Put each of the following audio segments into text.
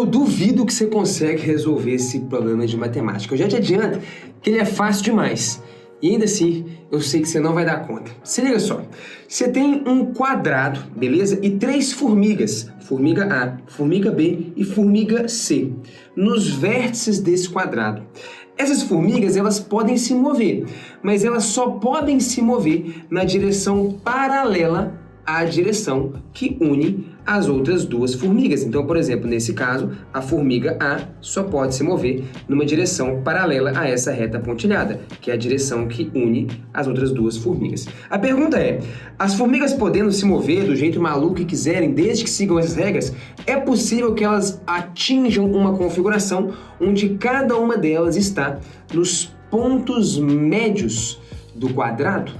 Eu duvido que você consegue resolver esse problema de matemática. Eu já te adianto que ele é fácil demais. E ainda assim, eu sei que você não vai dar conta. Se liga só. Você tem um quadrado, beleza? E 3 formigas. Formiga A, formiga B e formiga C. Nos vértices desse quadrado. Essas formigas, elas podem se mover, mas elas só podem se mover na direção paralela à direção que une as outras 2 formigas. Então, por exemplo, nesse caso, a formiga A só pode se mover numa direção paralela a essa reta pontilhada, que é a direção que une as outras 2 formigas. A pergunta é, as formigas podendo se mover do jeito maluco que quiserem, desde que sigam essas regras, é possível que elas atinjam uma configuração onde cada uma delas está nos pontos médios do quadrado?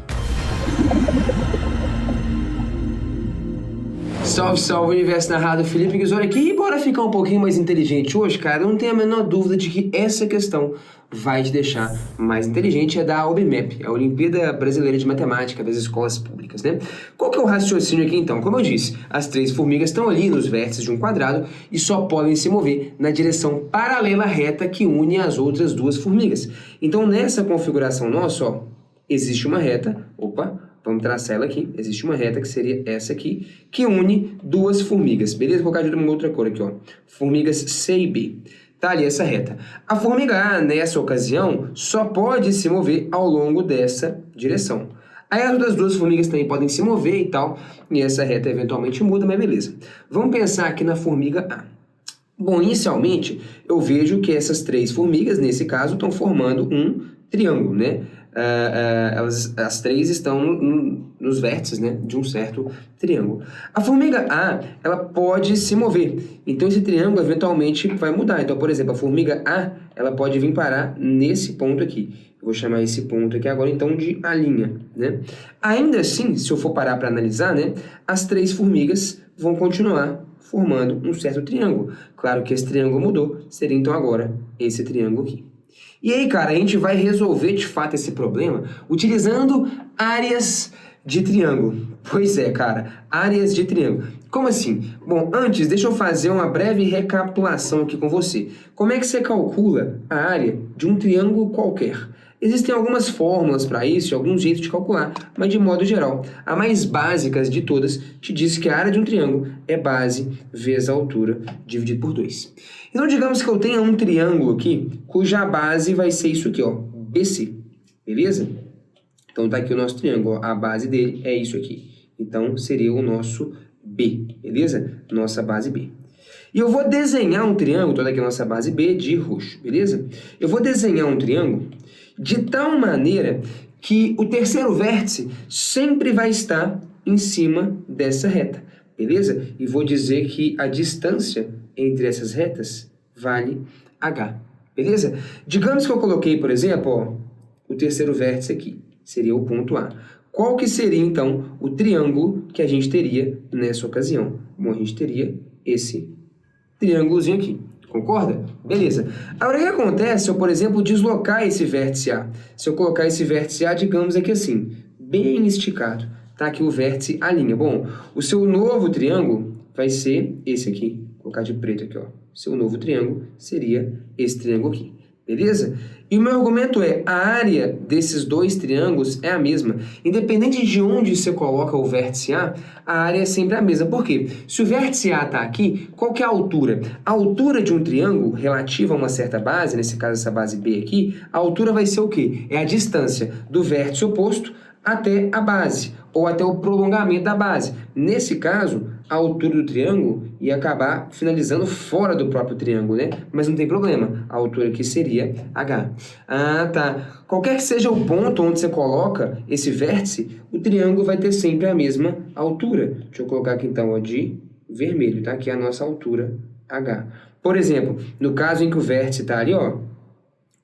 Salve, salve, Universo Narrado, Felipe Guizoni aqui. E bora ficar um pouquinho mais inteligente hoje, cara? Eu não tenho a menor dúvida de que essa questão vai te deixar mais inteligente. É da OBMEP, a Olimpíada Brasileira de Matemática das Escolas Públicas, né? Qual que é o raciocínio aqui, então? Como eu disse, as 3 formigas estão ali nos vértices de um quadrado e só podem se mover na direção paralela reta que une as outras 2 formigas. Então, nessa configuração nossa, ó, existe uma reta, vamos traçar ela aqui. Existe uma reta que seria essa aqui, que une 2 formigas. Beleza? Vou colocar de uma outra cor aqui, ó. Formigas C e B. Tá ali essa reta. A formiga A, nessa ocasião, só pode se mover ao longo dessa direção. Aí as outras 2 formigas também podem se mover e tal, e essa reta eventualmente muda, mas beleza. Vamos pensar aqui na formiga A. Bom, inicialmente, eu vejo que essas 3 formigas, nesse caso, estão formando um triângulo, né? As 3 estão nos vértices, né, de um certo triângulo. A formiga A, ela pode se mover, então esse triângulo eventualmente vai mudar. Então, por exemplo, a formiga A, ela pode vir parar nesse ponto aqui. Eu vou chamar esse ponto aqui agora, então, de A', né? Ainda assim, se eu for parar para analisar, né, as 3 formigas vão continuar formando um certo triângulo. Claro que esse triângulo mudou, seria então agora esse triângulo aqui. E aí, cara, a gente vai resolver de fato esse problema utilizando áreas de triângulo. Pois é, cara, áreas de triângulo. Como assim? Bom, antes, deixa eu fazer uma breve recapitulação aqui com você. Como é que você calcula a área de um triângulo qualquer? Existem algumas fórmulas para isso e alguns jeitos de calcular, mas de modo geral, a mais básica de todas te diz que a área de um triângulo é base vezes a altura dividido por 2. Então, digamos que eu tenha um triângulo aqui, cuja base vai ser isso aqui, ó, BC, beleza? Então, tá aqui o nosso triângulo, ó, a base dele é isso aqui. Então, seria o nosso B, beleza? Nossa base B. E eu vou desenhar um triângulo, toda aqui a nossa base B de roxo, beleza? Eu vou desenhar um triângulo de tal maneira que o terceiro vértice sempre vai estar em cima dessa reta, beleza? E vou dizer que a distância entre essas retas vale h, beleza? Digamos que eu coloquei, por exemplo, ó, o terceiro vértice aqui, seria o ponto A. Qual que seria, então, o triângulo que a gente teria nessa ocasião? Bom, a gente teria esse triângulozinho aqui. Concorda? Beleza. Agora, o que acontece se eu, por exemplo, deslocar esse vértice A? Se eu colocar esse vértice A, digamos aqui assim, bem esticado, tá aqui o vértice A'. Bom, o seu novo triângulo vai ser esse aqui. Vou colocar de preto aqui, ó. Seu novo triângulo seria esse triângulo aqui. Beleza? E o meu argumento é, a área desses 2 triângulos é a mesma. Independente de onde você coloca o vértice A, a área é sempre a mesma. Por quê? Se o vértice A está aqui, qual que é a altura? A altura de um triângulo relativa a uma certa base, nesse caso essa base B aqui, a altura vai ser o quê? É a distância do vértice oposto até a base, ou até o prolongamento da base. Nesse caso, a altura do triângulo ia acabar finalizando fora do próprio triângulo, né? Mas não tem problema, a altura aqui seria h. Ah, tá. Qualquer que seja o ponto onde você coloca esse vértice, o triângulo vai ter sempre a mesma altura. Deixa eu colocar aqui então, ó, de vermelho, tá? Aqui é a nossa altura h. Por exemplo, no caso em que o vértice está ali, ó,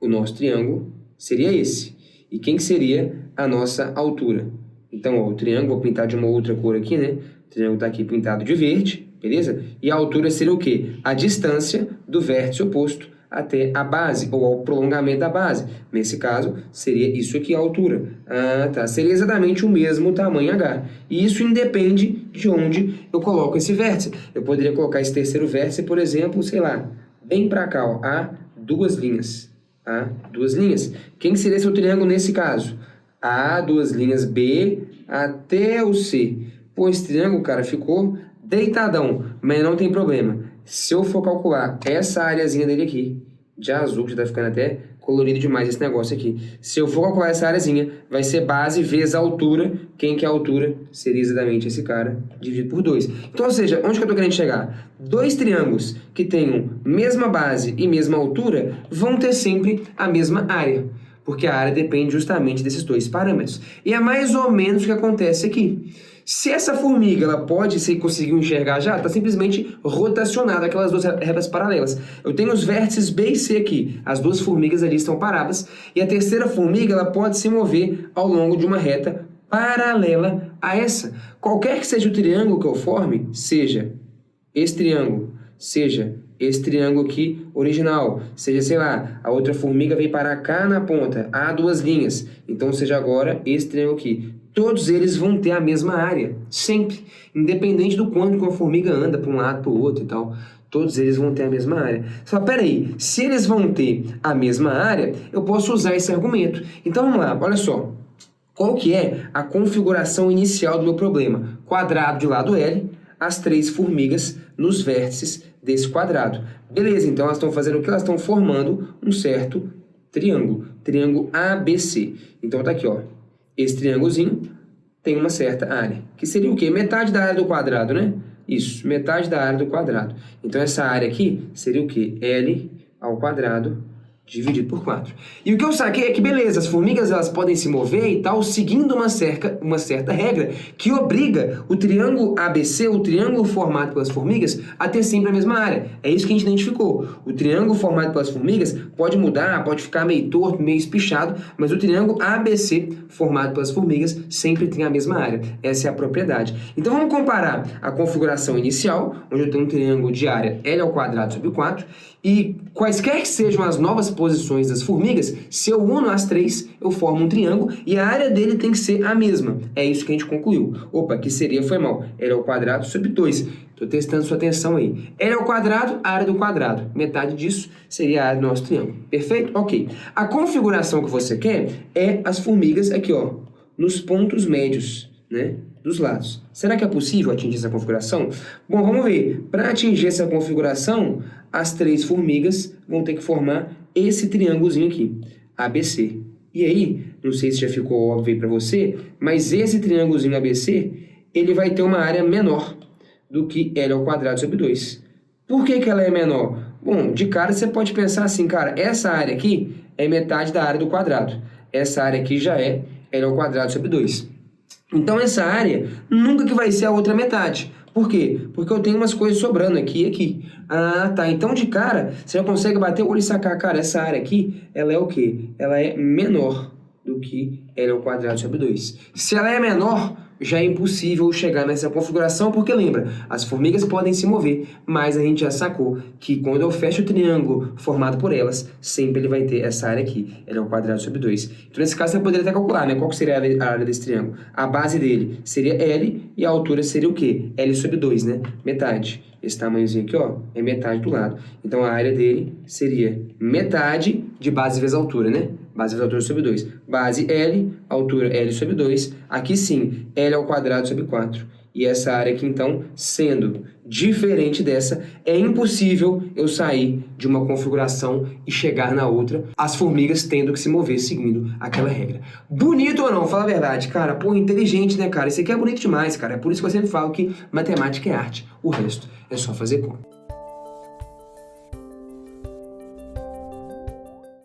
o nosso triângulo seria esse. E quem que seria a nossa altura? Então, ó, o triângulo, vou pintar de uma outra cor aqui, né? O triângulo está aqui pintado de verde, beleza? E a altura seria o quê? A distância do vértice oposto até a base, ou ao prolongamento da base. Nesse caso, seria isso aqui a altura. Ah, tá. Seria exatamente o mesmo tamanho H. E isso independe de onde eu coloco esse vértice. Eu poderia colocar esse terceiro vértice, por exemplo, sei lá, bem para cá, ó, a duas linhas. A duas linhas. Quem seria seu triângulo nesse caso? A duas linhas B até o C. Pô, esse triângulo, cara, ficou deitadão, mas não tem problema. Se eu for calcular essa areazinha dele aqui, de azul, que já tá ficando até colorido demais esse negócio aqui. Se eu for calcular essa areazinha, vai ser base vezes a altura. Quem que é a altura? Seria exatamente esse cara, dividido por 2. Então, ou seja, onde que eu tô querendo chegar? Dois triângulos que tenham mesma base e mesma altura vão ter sempre a mesma área, porque a área depende justamente desses dois parâmetros. E é mais ou menos o que acontece aqui. Se essa formiga ela pode, se conseguiu enxergar já, está simplesmente rotacionada aquelas duas retas paralelas. Eu tenho os vértices B e C aqui, as duas formigas ali estão paradas, e a terceira formiga ela pode se mover ao longo de uma reta paralela a essa. Qualquer que seja o triângulo que eu forme, seja esse triângulo, seja esse triângulo aqui original, seja, sei lá, a outra formiga veio parar cá na ponta, há duas linhas, então seja agora esse triângulo aqui. Todos eles vão ter a mesma área, sempre, independente do quanto que uma formiga anda para um lado, para o outro e tal. Todos eles vão ter a mesma área. Só, peraí, se eles vão ter a mesma área, eu posso usar esse argumento. Então, vamos lá, olha só. Qual que é a configuração inicial do meu problema? Quadrado de lado L, as três formigas nos vértices desse quadrado. Beleza, então elas estão fazendo o que? Elas estão formando um certo triângulo, triângulo ABC. Então tá aqui, ó. Esse triângulozinho tem uma certa área, que seria o quê? Metade da área do quadrado, né? Isso, metade da área do quadrado. Então essa área aqui seria o quê? L ao quadrado dividido por 4. E o que eu saquei é que, beleza, as formigas elas podem se mover e tal, seguindo uma certa regra que obriga o triângulo ABC, o triângulo formado pelas formigas, a ter sempre a mesma área. É isso que a gente identificou. O triângulo formado pelas formigas pode mudar, pode ficar meio torto, meio espichado, mas o triângulo ABC, formado pelas formigas, sempre tem a mesma área. Essa é a propriedade. Então vamos comparar a configuração inicial, onde eu tenho um triângulo de área L ao quadrado sobre 4, e quaisquer que sejam as novas posições das formigas, se eu uno as três, eu formo um triângulo e a área dele tem que ser a mesma. É isso que a gente concluiu. Opa, que seria, foi mal. L ao quadrado sobre 2. Estou testando sua atenção aí. L ao quadrado, a área do quadrado. Metade disso seria a área do nosso triângulo. Perfeito? Ok. A configuração que você quer é as formigas aqui, ó, nos pontos médios, né, dos lados. Será que é possível atingir essa configuração? Bom, vamos ver. Para atingir essa configuração, as três formigas vão ter que formar esse triângulozinho aqui, ABC. E aí, não sei se já ficou óbvio para você, mas esse triângulozinho ABC, ele vai ter uma área menor do que L ao quadrado sobre 2. Por que que ela é menor? Bom, de cara você pode pensar assim, cara, essa área aqui é metade da área do quadrado. Essa área aqui já é L ao quadrado sobre 2. Então essa área nunca que vai ser a outra metade. Por quê? Porque eu tenho umas coisas sobrando aqui e aqui. Ah, tá. Então de cara, você já consegue bater o olho e sacar, cara, essa área aqui, ela é o quê? Ela é menor do que L ao quadrado sobre 2. Se ela é menor, já é impossível chegar nessa configuração, porque lembra, as formigas podem se mover, mas a gente já sacou que quando eu fecho o triângulo formado por elas, sempre ele vai ter essa área aqui, L ao quadrado sobre 2. Então nesse caso você poderia até calcular, né? Qual que seria a área desse triângulo? A base dele seria L e a altura seria o quê? L sobre 2, né? Metade. Esse tamanhozinho aqui, ó, é metade do lado. Então a área dele seria metade de base vezes altura, né? Base vezes altura sobre 2. Base L, altura L sobre 2. Aqui sim, L ao quadrado sobre 4. E essa área aqui, então, sendo diferente dessa, é impossível eu sair de uma configuração e chegar na outra, as formigas tendo que se mover seguindo aquela regra. Bonito ou não? Fala a verdade, cara. Pô, inteligente, né, cara? Isso aqui é bonito demais, cara. É por isso que eu sempre falo que matemática é arte. O resto é só fazer conta.